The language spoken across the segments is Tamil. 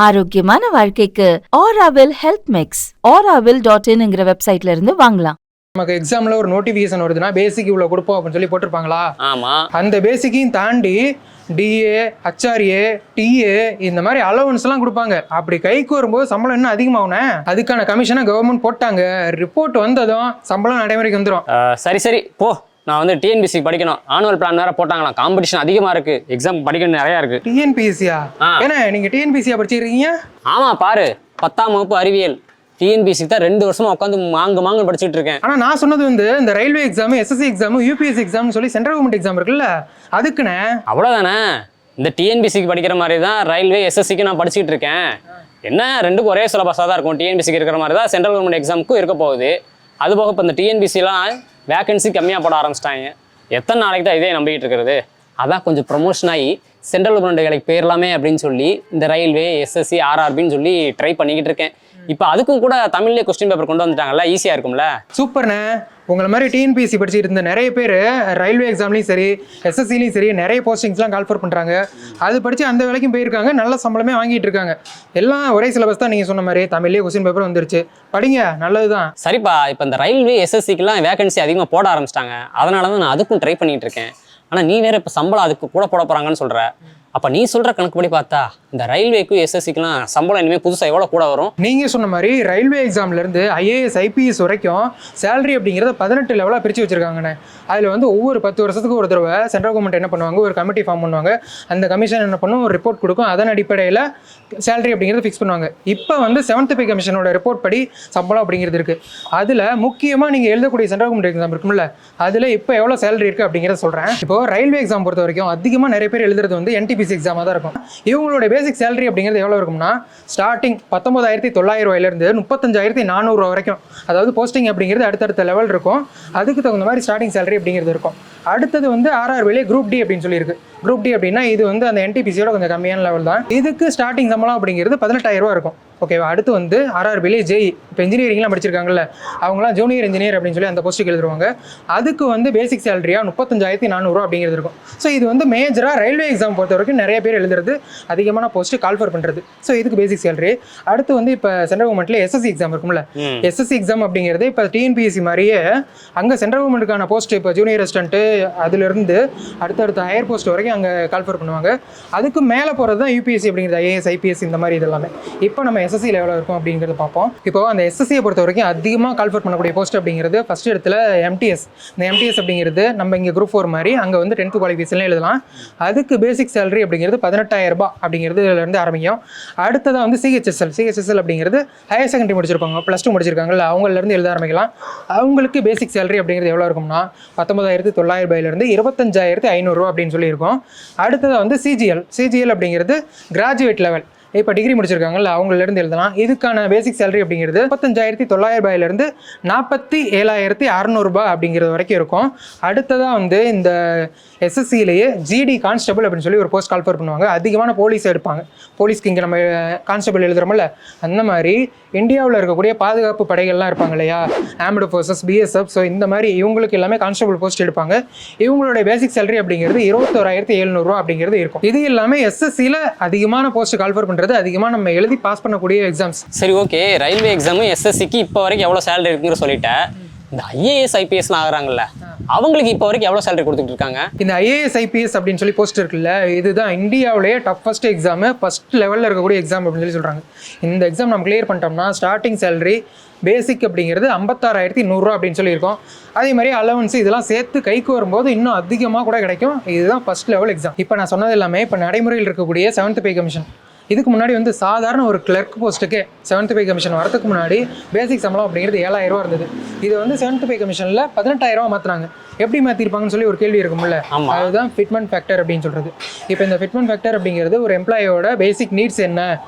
ஆரோக்கியமான வாழ்க்கைக்கு ஆராவில் ஹெல்த் மிக்ஸ் auravil.in வெப்சைட்ல இருந்து வாங்கலாம். நமக்கு எக்ஸாம்ல ஒரு நோட்டிபிகேஷன் வருதுன்னா பேசிக் இவ்வளவு கொடுப்போம் அப்படின்னு சொல்லி போட்டிருப்பாங்களா? ஆமா. அந்த பேசிக்கையும் தாண்டி டிஏ, ஹச்ஆர்ஏ, டிஏ இந்த மாதிரி அலவன்ஸ் எல்லாம் கொடுப்பாங்க. அப்படி கைக்கு வரும்போது சம்பளம் இன்னும் அதிகமாகுனே. அதுக்கான கமிஷனை கவர்மெண்ட் போட்டாங்க. ரிப்போர்ட் வந்ததும் சம்பளம் நடைமுறைக்கு வந்துடும். சரி போ. நான் வந்து டிஎன்பிசி படிக்கணும். ஆனுவல் பிளான் வேற போட்டாங்களாம். காம்படிஷன் அதிகமா இருக்கு. எக்ஸாம் படிக்கணும் நிறைய இருக்கு. டிஎன்பிசியா? ஏன்னா நீங்க டிஎன்பிசியா படிச்சிருக்கீங்க? ஆமா பாரு, 10ஆம் வகுப்பு அறிவியல். டிஎன்பிசி தான் 2 வருஷமா உட்காந்து மாங்கு படிச்சுட்டு இருக்கேன். ஆனா நான் சொன்னது வந்து இந்த railway exam, SSC exam, UPSC exam சொல்லி சென்ட்ரல் கவர்மெண்ட் எக்ஸாம் இருக்குல்ல, அதுக்குன்னு. அவ்வளவுதானே. இந்த டிஎன்பிசிக்கு படிக்கிற மாதிரி தான் ரயில்வே எஸ்எஸ்சிக்கு நான் படிச்சுட்டு இருக்கேன். என்ன ரெண்டுக்கும் ஒரே சிலபஸாக தான் இருக்கும். டிஎன்பிசிக்கு இருக்கிற மாதிரி தான் சென்ட்ரல் கவர்மெண்ட் எக்ஸாமுக்கும் இருக்க போகுது. அது போக இப்போ இந்த டிஎன்பிசிலாம் வேகன்சி கம்மியாக போட ஆரம்பிச்சிட்டாங்க. எத்தனை நாளைக்கு தான் இதே நம்பிக்கிட்டு இருக்கிறது? அதான் கொஞ்சம் ப்ரொமோஷன் ஆகி சென்ட்ரல் கவர்மெண்ட் வேலைக்கு போயிடலாமே அப்படின்னு சொல்லி இந்த ரயில்வே, எஸ்எஸ்சி, ஆர்ஆர்பின்னு சொல்லி ட்ரை பண்ணிக்கிட்டு இருக்கேன். இப்போ அதுக்கும் கூட தமிழ்லேயே கொஸ்டின் பேப்பர் கொண்டு வந்துட்டாங்கல்ல, ஈஸியாக இருக்கும்ல. சூப்பர்ண்ணே. உங்களை மாதிரி டிஎன்பிஎஸ்சி படிச்சுட்டு இருந்த நிறைய பேர் ரயில்வே எக்ஸாம்லையும் சரி, எஸ்எஸ்சிலையும் சரி நிறைய போஸ்டிங்ஸ்லாம் கால்ஃபர் பண்ணுறாங்க. அது படித்து அந்த வேலைக்கும் போயிருக்காங்க, நல்ல சம்பளமே வாங்கிட்டு இருக்காங்க. எல்லாம் ஒரே சிலபஸ் தான். நீங்கள் சொன்ன மாதிரி தமிழ்லேயே கொஸ்டின் பேப்பர் வந்துருச்சு. படிங்க, நல்லது தான். சரிப்பா, இப்போ இந்த ரயில்வே, எஸ்எஸ்சிக்கெலாம் வேகன்சி அதிகமாக போட ஆரம்பிச்சிட்டாங்க. அதனால தான் நான் அதுக்கும் ட்ரை பண்ணிகிட்டு இருக்கேன். ஆனால் நீ வேறு இப்போ சம்பளம் அதுக்கு கூட போட போகிறாங்கன்னு சொல்கிற. அப்போ நீ சொல்கிற கணக்குப்படி பார்த்தா இந்த ரயில்வேக்கும் எஸ்எஸ்சிக்கெலாம் சம்பளம் இனிமேல் புதுசாக எவ்வளோ கூட வரும்? நீங்கள் சொன்ன மாதிரி ரயில்வே எக்ஸாம்லேருந்து ஐஏஎஸ், ஐபிஎஸ் வரைக்கும் சேலரி அப்படிங்கிறத 18 லெவலாக பிரித்து வச்சுருக்காங்கண்ணே. அதில் வந்து ஒவ்வொரு 10 வருஷத்துக்கு ஒரு தடவை சென்ட்ரல் கவர்மெண்ட் என்ன பண்ணுவாங்க, ஒரு கமிட்டி ஃபார்ம் பண்ணுவாங்க. அந்த கமிஷன் என்ன பண்ணும், ஒரு ரிப்போர்ட் கொடுக்கும். அதன் அடிப்படையில் சேலரி அப்படிங்கிறத ஃபிக்ஸ் பண்ணுவாங்க. இப்போ வந்து 7th பே கமிஷனோட ரிப்போர்ட் படி சம்பளம் அப்படிங்கிறது இருக்குது. அதில் முக்கியமாக நீங்கள் எழுதக்கூடிய சென்ட்ரல் கவர்மெண்ட் எக்ஸாம் இருக்கும்ல, அதில் இப்போ எவ்வளோ சேலரி இருக்குது அப்படிங்கிறத சொல்கிறேன். இப்போது ரயில்வே எக்ஸாம் பொறுத்த வரைக்கும் அதிகமாக நிறைய பேர் எழுதுறது வந்து என்டிபிசி எக்ஸாமாக தான் இருக்கும். இவங்களோட பேசிக் சேலரி அப்படிங்கிறது எவ்வளோ இருக்கும்னா, ஸ்டார்டிங் 19,900 ரூபாயிலிருந்து 35,400 வரைக்கும். அதாவது போஸ்டிங் அப்படிங்கிறது அடுத்தடுத்த லெவல் இருக்கும். அதுக்கு தகுந்த மாதிரி ஸ்டார்டிங் சேலரி அப்படிங்கிறது இருக்கும். அடுத்தது வந்து ஆர்ஆர்பிலே குரூப் டி அப்படின்னு சொல்லியிருக்கு. குரூப் டி அப்படின்னா இது வந்து அந்த என்டிபிசியோட கொஞ்சம் கம்மியான லெவல் தான். இதுக்கு ஸ்டார்டிங் சம்பளம் அப்படிங்கிறது 18,000 ரூபா இருக்கும். ஓகேவா? அடுத்து வந்து ஆர்ஆர்பிலே ஜேஇ, இப்போ இன்ஜினியரிங்லாம் படிச்சிருக்காங்கல்ல, அவங்களாம் ஜூனியர் இன்ஜினியர் அப்படின்னு சொல்லி அந்த போஸ்ட்டுக்கு எழுதுருவாங்க. அதுக்கு வந்து பேசிக் சேலரியாக 35,400 அப்படிங்கிறது இருக்கும். ஸோ இது வந்து மேஜராக ரயில்வே எக்ஸாம் பொறுத்த வரைக்கும் நிறைய பேர் எழுதுறது, அதிகமான போஸ்ட்டு கால்ஃபர் பண்ணுறது. ஸோ இதுக்கு பேசிக் சேலரி. அடுத்து வந்து இப்போ சென்ட்ரல் கவர்மெண்ட்டில் எஸ்எஸ்சி எக்ஸாம் இருக்கும்ல, எஸ்எஸ்சி எக்ஸாம் அப்படிங்கிறது இப்போ டிஎன்பிஎஸ்சி மாதிரியே அங்கே சென்ட்ரல் கவர்மெண்ட்டுக்கான போஸ்ட், இப்போ ஜூனியர் அசிஸ்டன்ட்டு அதுலேருந்து அடுத்தடுத்த ஹையர் போஸ்ட் வரைக்கும் அங்கே கால்ஃபர் பண்ணுவாங்க. அதுக்கு மேலே போகிறது தான் யூபிஎஸ்சி அப்படிங்கிறது, ஐஏஎஸ், ஐபிஎஸ் இந்த மாதிரி இதெல்லாமே. இப்போ நம்ம எஸ்எஸ்சி லெவலில் இருக்கும் அப்படிங்கிறது பார்ப்போம். இப்போ அந்த எஸ்எஸ்சியை பொறுத்த வரைக்கும் அதிகமாக கால்ஃபர் பண்ணக்கூடிய போஸ்ட் அப்படிங்கிறது ஃபர்ஸ்ட் இடத்துல எம்டிஎஸ். இந்த எம்டிஎஸ் அப்படிங்கிறது நம்ம இங்கே குரூப் 4 மாதிரி அங்கே வந்து 10th குவாலிஃபிகேஷன்லேயே எழுதலாம். அதுக்கு பேசிக் சேலரி அப்படிங்கிறது 18,000 ரூபாய் அப்படிங்கிறதுலேருந்து ஆரம்பிக்கும். அடுத்ததாக வந்து சிஹெச்எஸ்எல் அப்படிங்கிறது ஹையர் செகண்டரி முடிச்சிருப்பாங்க, +2 முடிச்சிருக்காங்கல்ல, அவங்கலேருந்து எழுத ஆரம்பிக்கலாம். அவங்களுக்கு பேசிக் சேலரி அப்படிங்கிறது எவ்வளோ இருக்கும்னா 19,900 ரூபாயிலிருந்து 25,500 ரூபா அப்படின்னு சொல்லியிருக்கோம். அடுத்ததாக வந்து சிஜிஎல் அப்படிங்கிறது கிராஜுவேட் லெவல், இப்போ டிகிரி முடிச்சிருக்காங்கல்ல, அவங்களிருந்து எழுதலாம். இதுக்கான பேசிக் சேலரி அப்படிங்கிறது 35,900 ரூபாயிலிருந்து 47,600 ரூபாய் அப்படிங்கிறது வரைக்கும் இருக்கும். அடுத்ததாக வந்து இந்த எஸ்எஸ்சியிலேயே ஜிடி கான்ஸ்டபிள் அப்படின்னு சொல்லி ஒரு போஸ்ட் கால்ஃபர் பண்ணுவாங்க. அதிகமான போலீஸ் எடுப்பாங்க. போலீஸ்க்கு இங்கே நம்ம கான்ஸ்டபிள் எழுதுறோம்ல, அந்த மாதிரி இந்தியாவில் இருக்கக்கூடிய பாதுகாப்பு படைகள்லாம் இருப்பாங்க இல்லையா, ஆர்ம்டு ஃபோர்ஸஸ், பிஎஸ்எஃப். ஸோ இந்த மாதிரி இவங்களுக்கு எல்லாமே கான்ஸ்டபிள் போஸ்ட் எடுப்பாங்க. இவங்களுடைய பேசிக் சேலரி அப்படிங்கிறது 21,700 ரூபா அப்படிங்கிறது இருக்கும். இது எல்லாமே எஸ்எஸ்சியில் அதிகமான போஸ்ட் கால்ஃபர் பண்ணுறது, அதிகமாக நம்ம எழுதி பாஸ் பண்ணக்கூடிய எக்ஸாம்ஸ். சரி, ஓகே. ரயில்வே எக்ஸாமும் எஸ்எஸ்சிக்கு இப்போ வரைக்கும் எவ்வளோ சேலரி இருக்குங்கிற சொல்லிட்டேன். இந்த ஐஏஎஸ், ஐபிஎஸ்லாம் ஆகுறாங்கல்ல, அவங்களுக்கு இப்போ வரைக்கும் எவ்வளோ சேலரி கொடுத்துட்டு இருக்காங்க? இந்த ஐஏஎஸ், ஐபிஎஸ் அப்படின்னு சொல்லி போஸ்ட் இருக்குல்ல, இதுதான் இந்தியாவிலேயே டஃபஸ்ட் எக்ஸாமு, ஃபர்ஸ்ட் லெவலில் இருக்கக்கூடிய எக்ஸாம் அப்படின்னு சொல்லி சொல்கிறாங்க. இந்த எக்ஸாம் நம்ம கிளியர் பண்ணிட்டோம்னா ஸ்டார்டிங் சேலரி பேசிக் அப்படிங்கிறது 56,100 ரூபா அப்படின்னு சொல்லியிருக்கோம். அதே மாதிரி அலவன்ஸ் இதெல்லாம் சேர்த்து கைக்கு வரும்போது இன்னும் அதிகமாக கூட கிடைக்கும். இதுதான் ஃபர்ஸ்ட் லெவல் எக்ஸாம். இப்போ நான் சொன்னது எல்லாமே இப்போ நடைமுறையில் இருக்கக்கூடிய 7th பே கமிஷன். இதுக்கு முன்னாடி வந்து சாதாரண ஒரு கிளர்க் போஸ்ட்டுக்கு 7th பே கமிஷன் வரதுக்கு முன்னாடி பேசிக் சம்பளம் அப்படிங்கிறது 7,000 ரூபா இருந்தது. இது வந்து 7th பே கமிஷனில் 18,000 ரூபா மாற்றுறாங்க. எப்படி மாற்றிருப்பாங்கன்னு சொல்லி ஒரு கேள்வி இருக்கும்ல, அதுதான் ஃபிட்மெண்ட் ஃபேக்டர் அப்படின்னு சொல்கிறது. இப்போ இந்த ஃபிட்மெண்ட் ஃபேக்டர் அப்படிங்கிறது ஒரு எம்ப்ளாயோட பேசிக் நீட்ஸ் என்ன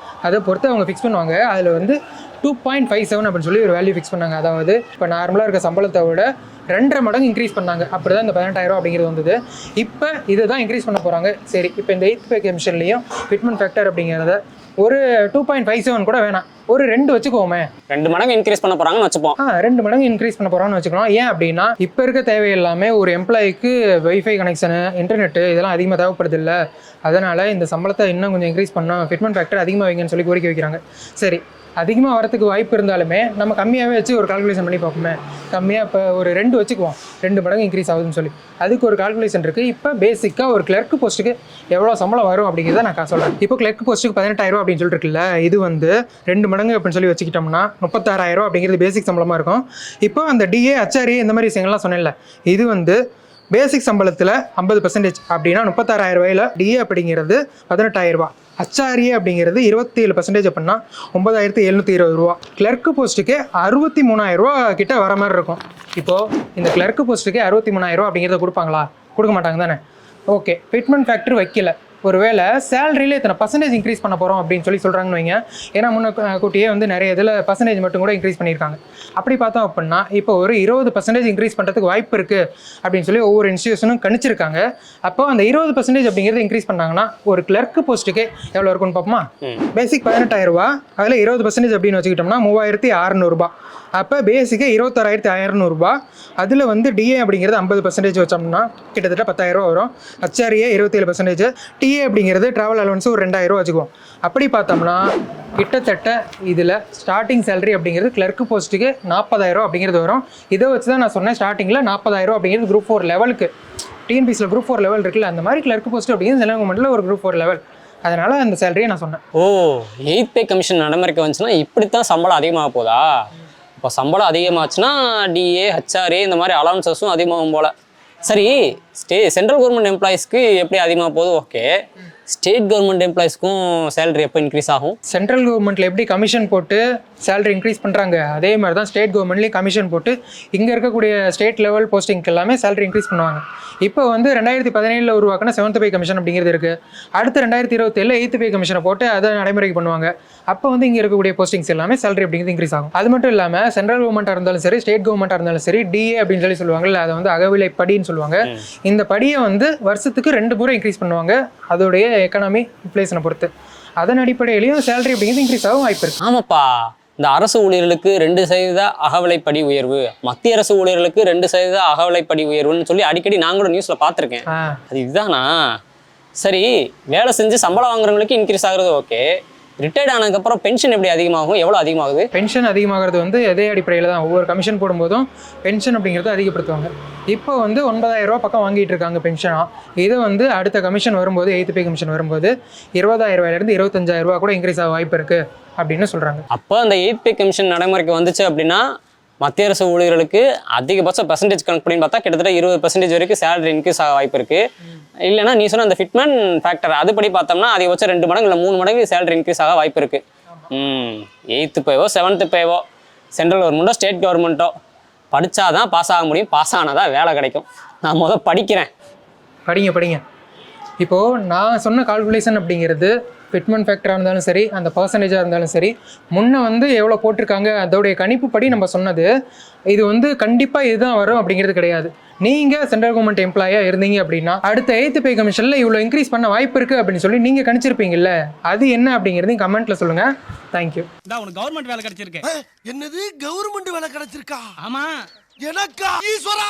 அதை பொறுத்து அவங்க ஃபிக்ஸ் பண்ணுவாங்க. அதில் வந்து 2.57 அப்படின்னு சொல்லி ஒரு வேல்யூ ஃபிக்ஸ் பண்ணாங்க. அதாவது இப்போ நார்மலாக இருக்க சம்பளத்தை விட 2.5 மடங்கு இன்க்ரீஸ் பண்ணாங்க. அப்படி தான் இந்த 18,000 ரூபா அப்படிங்கிறது வந்தது. இப்போ இதை தான் இன்க்ரீஸ் பண்ண போகிறாங்க. சரி, இப்போ இந்த 8th பே கமிஷன்லேயும் ஃபிட்மெண்ட் ஃபேக்டர் அப்படிங்கிறத ஒரு 2.57 கூட வேணாம், ஒரு 2 வச்சுக்கோமே. 2 மடங்கு இன்க்ரீஸ் பண்ண போகிறாங்கன்னு வச்சுப்போம். 2 மடங்கு இன்க்ரீஸ் பண்ண போகிறான்னு வச்சுக்கலாம். ஏன் அப்படின்னா இப்போ இருக்க தேவை எல்லாமே ஒரு எம்ப்ளாய்க்கு வைஃபை கனெக்ஷனு, இன்டர்நெட்டு இதெல்லாம் அதிகமாக தேவைப்படுது இல்லை. அதனால் இந்த சம்பளத்தை இன்னும் கொஞ்சம் இன்க்ரீஸ் பண்ணால் ஃபிட்மெண்ட் ஃபேக்டர் அதிகமாக வைங்கன்னு சொல்லி கோரிக்கை வைக்கிறாங்க. சரி, அதிகமாக வரத்துக்கு வாய்ப்பு இருந்தாலுமே நம்ம கம்மியாகவே வச்சு ஒரு கால்குலேஷன் பண்ணி பார்ப்போமே. கம்மியாக இப்போ ஒரு 2 வச்சுக்குவோம், 2 மடங்கு இன்க்ரீஸ் ஆகுதுன்னு சொல்லி அதுக்கு ஒரு கால்குலேஷன் இருக்குது. இப்போ பேசிக்காக ஒரு கிளர்க் போஸ்ட்டுக்கு எவ்வளோ சம்பளம் வரும் அப்படிங்கிறத நான் சொல்கிறேன். இப்போ கிளர்க் போஸ்ட்டுக்கு 18,000 அப்படின்னு சொல்லிட்டு இருக்குல்ல, இது வந்து 2 மடங்கு அப்படின்னு சொல்லி வச்சுக்கிட்டோம்னா 36,000 அப்படிங்கிறது பேசிக் சம்பளமாக இருக்கும். இப்போ அந்த டிஏ, HRA இந்த மாதிரி விஷயங்கள்லாம் சொன்னேன்ல, இது வந்து பேசிக் சம்பளத்தில் 50% அப்படின்னா 36,000 ரூபாயில் டிஏ அப்படிங்கிறது 18,000 ரூபா, HRA அப்படிங்கிறது 27% அப்படின்னா 9,720 ரூபா. கிளர்க்கு போஸ்ட்டுக்கு 63,000 ரூபா கிட்ட வர மாதிரி இருக்கும். இப்போது இந்த கிளர்க்கு போஸ்ட்டுக்கு 63,000 ரூபா அப்படிங்கிறத கொடுப்பாங்களா? கொடுக்க மாட்டாங்க தானே. ஓகே, ஃபிட்மெண்ட் ஃபேக்டர் வைக்கல, ஒருவேளை சேலரியில் இத்தனை பர்சன்டேஜ் இன்க்ரீஸ் பண்ண போகிறோம் அப்படின்னு சொல்கிறாங்கன்னு வைங்க. ஏன்னா முன்னக்கூட்டியே வந்து நிறைய இதில் பர்சன்டேஜ் மட்டும் கூட இன்க்ரீஸ் பண்ணியிருக்காங்க. அப்படி பார்த்தோம் அப்படின்னா இப்போ ஒரு 20% இன்க்ரீஸ் பண்ணுறதுக்கு வாய்ப்பு இருக்குது அப்படின்னு சொல்லி ஒவ்வொரு இன்ஸ்டியூஷனும் கணிச்சிருக்காங்க. அப்போ அந்த 20% அப்படிங்கிறது இன்க்ரீஸ் பண்ணாங்கன்னா ஒரு கிளர்க்கு போஸ்ட்டுக்கு எவ்வளோ இருக்குன்னு பார்ப்போமா? பேசிக் 18,000 ரூபா, அதில் 20% அப்படின்னு வச்சுக்கிட்டோம்னா 3,600 ரூபா. அப்போ பேசிக்காக 26,600 ரூபா. அதில் வந்து டிஏ அப்படிங்கிறது 50% வச்சோம்னா கிட்டத்தட்ட 10,000 ரூபா வரும். HRA 27%, டிஏ அப்படிங்கிறது ட்ராவல் அலவன்ஸு ஒரு 2,000 ரூபா வச்சுக்குவோம். அப்படி பார்த்தோம்னா கிட்டத்தட்ட இதில் ஸ்டார்டிங் சேலரி அப்படிங்கிறது கிளர்க்கு போஸ்ட்டுக்கு 40,000 ரூபா அப்படிங்கிறது வரும். இதை வச்சு தான் நான் சொன்னேன் ஸ்டார்டிங்கில் 40,000 ரூபா அப்படிங்கிறது குரூப் 4 லெவலுக்கு. டிஎன்பிசியில் குரூப் 4 லெவல் இருக்குல்ல, அந்த மாதிரி கிளர்க்கு போஸ்ட் அப்படிங்கிறது சென்ட்ரல் கவர்மெண்ட்டில் ஒரு குரூப் 4 லெவல். அதனால் அந்த சேலரியை நான் சொன்னேன். 8th பே கமிஷன் நடைமுறைக்கு வந்துச்சுன்னா இப்படித்தான் சம்பளம் அதிகமாக போதா? இப்போ சம்பளம் அதிகமாச்சுன்னா டிஏ, HRA இந்த மாதிரி அலவன்சஸும் அதிகமாகும் போல். சரி, சென்ட்ரல் கவர்மெண்ட் எம்ப்ளாயிஸ்க்கு எப்படி அதிகமாக போகுது? ஓகே, ஸ்டேட் கவர்மெண்ட் எம்ப்ளாயிஸ்க்கும் சேலரி எப்போ இன்க்ரீஸ் ஆகும்? சென்ட்ரல் கவர்மெண்ட்டில் எப்படி கமிஷன் போட்டு சேலரி இன்க்ரீஸ் பண்ணுறாங்க, அதே மாதிரி தான் ஸ்டேட் கவர்மெண்ட்லேயும் கமிஷன் போட்டு இங்கே இருக்கக்கூடிய ஸ்டேட் லெவல் போஸ்டிங்க்கு எல்லாமே சேலரி இன்க்ரீஸ் பண்ணுவாங்க. இப்போ வந்து 2017 உருவாக்கின 7th பே கமிஷன் அப்படிங்கிறது இருக்குது. அடுத்து 2027 8th பே கமிஷனை போட்டு அதை நடைமுறைக்கு பண்ணுவாங்க. அப்போ வந்து இங்கே இருக்கக்கூடிய போஸ்டிங்ஸ் எல்லாமே சேலரி அப்படிங்கிறது இன்க்ரீஸ் ஆகும். அது மட்டும் இல்லாமல் சென்ட்ரல் கவர்மெண்ட்டாக இருந்தாலும் சரி, ஸ்டேட் கவர்மெண்ட்டாக இருந்தாலும் சரி, டிஏ அப்படின்னு சொல்லி சொல்லுவாங்கல்ல, அதை வந்து அகவிலை படின்னு சொல்லுவாங்க. இந்த படியை வந்து வருஷத்துக்கு 2 முறை இன்க்ரீஸ் பண்ணுவாங்க, அதோடைய எக்கனாமி இன்ஃப்ளேஷனை பொறுத்து. அதன் அடிப்படையிலையும் சேலரி அப்படிங்கிறது இன்க்ரீஸ் ஆகும் வாய்ப்பு இருக்குது. ஆமாப்பா, இந்த அரசு ஊழியர்களுக்கு 2% அகவிலைப்படி உயர்வு, மத்திய அரசு ஊழியர்களுக்கு 2% அகவிலைப்படி உயர்வுன்னு சொல்லி அடிக்கடி நான் கூட நியூஸில் பார்த்துருக்கேன். அது இதுதானா? சரி, வேலை செஞ்சு சம்பளம் வாங்குறவங்களுக்கு இன்க்ரீஸ் ஆகுறது ஓகே, ரிட்டையர்ட் ஆனதுக்கப்புறம் பென்ஷன் எப்படி அதிகமாகும்? எவ்வளோ அதிகமாகுது? பென்ஷன் அதிகமாகிறது வந்து எதே அடிப்படையில் தான். ஒவ்வொரு கமிஷன் போடும்போதும் பென்ஷன் அப்படிங்கிறத அதிகப்படுத்துவாங்க. இப்போ வந்து 9,000 ரூபா பக்கம் வாங்கிட்டு இருக்காங்க பென்ஷனாக. இது வந்து அடுத்த கமிஷன் வரும்போது, 8th பே கமிஷன் வரும்போது 20,000 ரூபாயிலேருந்து 25,000 ரூபா கூட இன்க்ரீஸ் ஆக வாய்ப்பு இருக்குது அப்படின்னு சொல்கிறாங்க. அப்போ அந்த 8th பே கமிஷன் நடைமுறைக்கு வந்துச்சு அப்படின்னா மத்திய அரசு ஊழியர்களுக்கு அதிகபட்ச பர்சன்டேஜ் கணக்கு பண்ணி பார்த்தா கிட்டத்தட்ட 20% வரைக்கும் சேலரி இன்க்ரீஸ் ஆக வாய்ப்பு இருக்குது. இல்லைனா நீ சொன்ன அந்த ஃபிட்மெண்ட் ஃபேக்டர் அதுபடி பார்த்தோம்னா அதிகபட்சம் 2 மடங்கு இல்லை 3 மடங்கு சேலரி இன்க்ரீஸ் ஆக வாய்ப்பு இருக்குது. 8th பேவோ 7th பேவோ சென்ட்ரல் கவர்மெண்ட்டோ ஸ்டேட் கவர்மெண்ட்டோ படித்தாதான் பாஸ் ஆக முடியும். பாஸ் ஆனால் தான் வேலை கிடைக்கும். நான் படிக்கிறேன். படிங்க. இப்போது நான் சொன்ன கால்குலேஷன் அப்படிங்கிறது ஃபிட்மெண்ட் ஃபேக்டராக இருந்தாலும் சரி, அந்த பர்சன்டேஜாக இருந்தாலும் சரி, முன்னே வந்து எவ்வளோ போட்டிருக்காங்க அதோடைய கணிப்பு படி நம்ம சொன்னது. இது வந்து கண்டிப்பாக இதுதான் வரும் அப்படிங்கிறது கிடையாது. நீங்கள் சென்ட்ரல் கவர்மெண்ட் எம்ப்ளாயாக இருந்தீங்க அப்படின்னா அடுத்த 8th பே கமிஷனில் இவ்வளோ இன்க்ரீஸ் பண்ண வாய்ப்பு இருக்குது அப்படின்னு சொல்லி நீங்கள் கணிச்சிருப்பீங்கல்ல, அது என்ன அப்படிங்கிறது கமெண்ட்டில் சொல்லுங்கள். தேங்க்யூ. உனக்கு கவர்மெண்ட் வேலை கிடைச்சிருக்கு. என்னது கவர்மெண்ட் வேலை கிடைச்சிருக்கா? ஆமா, எனக்கா? ஈஸ்வரா!